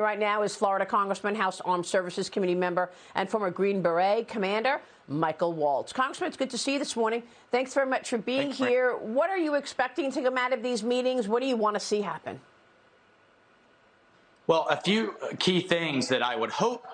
Right now is Florida Congressman, House Armed Services Committee member, and former Green Beret commander, Michael Waltz. Congressman, it's good to see you this morning. Thanks very much for being here. What are you expecting to come out of these meetings? What do you want to see happen? Well, a few key things that I would hope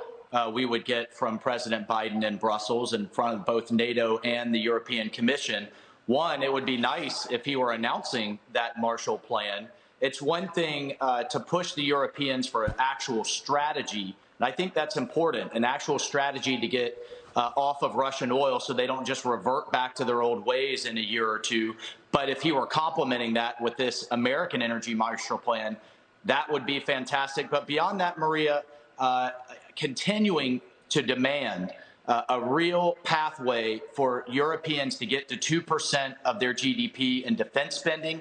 we would get from President Biden in Brussels in front of both NATO and the European Commission. One, it would be nice if he were announcing that Marshall Plan. It's one thing to push the Europeans for an actual strategy, and I think that's important, an actual strategy to get off of Russian oil so they don't just revert back to their old ways in a year or two. But if he were complementing that with this American Energy Marshall Plan, that would be fantastic. But beyond that, Maria, continuing to demand a real pathway for Europeans to get to 2% of their GDP in defense spending.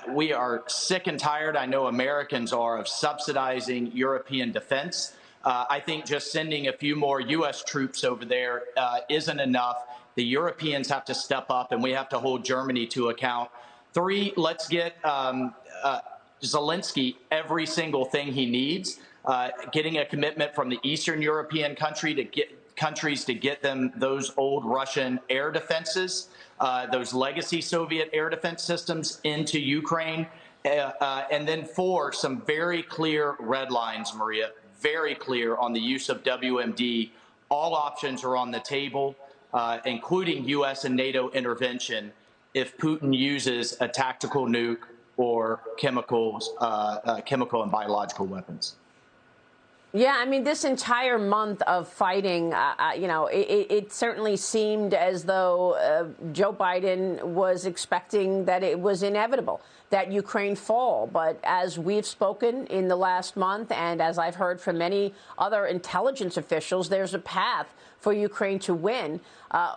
We are sick and tired, I know Americans are, of subsidizing European defense. I think just sending a few more U.S. troops over there isn't enough. The Europeans have to step up, and we have to hold Germany to account. 3, let's get Zelensky every single thing he needs, getting a commitment from the Eastern European countries to get them those old Russian air defenses, those legacy Soviet air defense systems into Ukraine. And then 4, some very clear red lines, Maria, very clear on the use of WMD. All options are on the table, including U.S. and NATO intervention if Putin uses a tactical nuke or chemical and biological weapons. Yeah, I mean, this entire month of fighting, it certainly seemed as though Joe Biden was expecting that it was inevitable that Ukraine fall. But as we've spoken in the last month, and as I've heard from many other intelligence officials, there's a path for Ukraine to win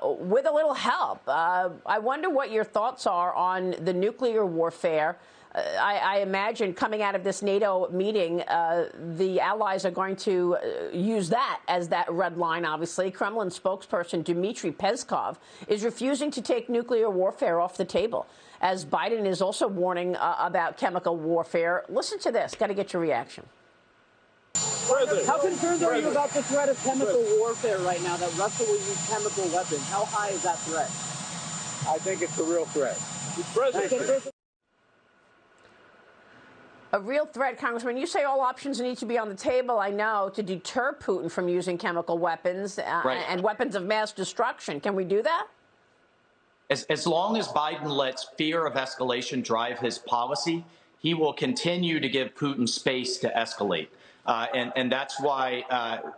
with a little help. I wonder what your thoughts are on the nuclear warfare. I imagine coming out of this NATO meeting, the allies are going to use that as that red line, obviously. Kremlin spokesperson Dmitry Peskov is refusing to take nuclear warfare off the table, as Biden is also warning about chemical warfare. Listen to this. Got to get your reaction. How concerned are you about the threat of chemical warfare right now, that Russia will use chemical weapons? How high is that threat? I think it's a real threat. A real threat, Congressman. You say all options need to be on the table, I know, to deter Putin from using chemical weapons and weapons of mass destruction. Can we do that? As long as Biden lets fear of escalation drive his policy, he will continue to give Putin space to escalate. And that's why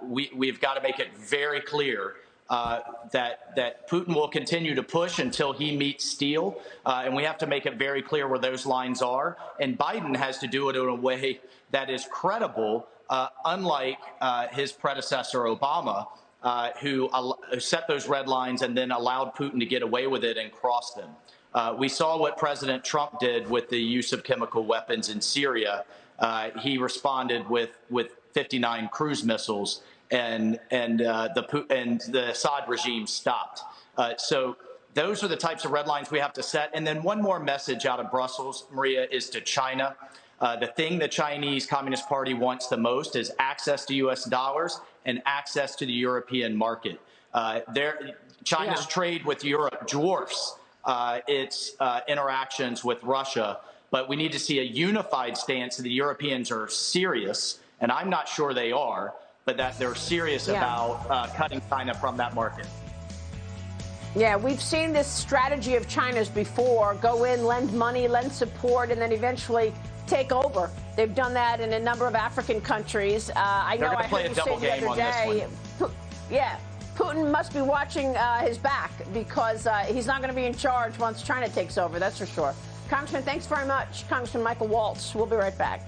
we've got to make it very clear that Putin will continue to push until he meets steel. And we have to make it very clear where those lines are. And Biden has to do it in a way that is credible, unlike his predecessor, Obama, who set those red lines and then allowed Putin to get away with it and cross them. We saw what President Trump did with the use of chemical weapons in Syria. He responded with 59 cruise missiles, and the Assad regime stopped. So those are the types of red lines we have to set. And then one more message out of Brussels, Maria, is to China. The thing the Chinese Communist Party wants the most is access to U.S. dollars and access to the European market. China's trade with Europe dwarfs its interactions with Russia, but we need to see a unified stance that the Europeans are serious, and I'm not sure they are, but that they're serious about cutting China from that market. Yeah, we've seen this strategy of China's before: go in, lend money, lend support, and then eventually take over. They've done that in a number of African countries. I know I heard you say the other day. Putin must be watching his back, because he's not going to be in charge once China takes over, that's for sure. Congressman, thanks very much. Congressman Michael Waltz. We'll be right back.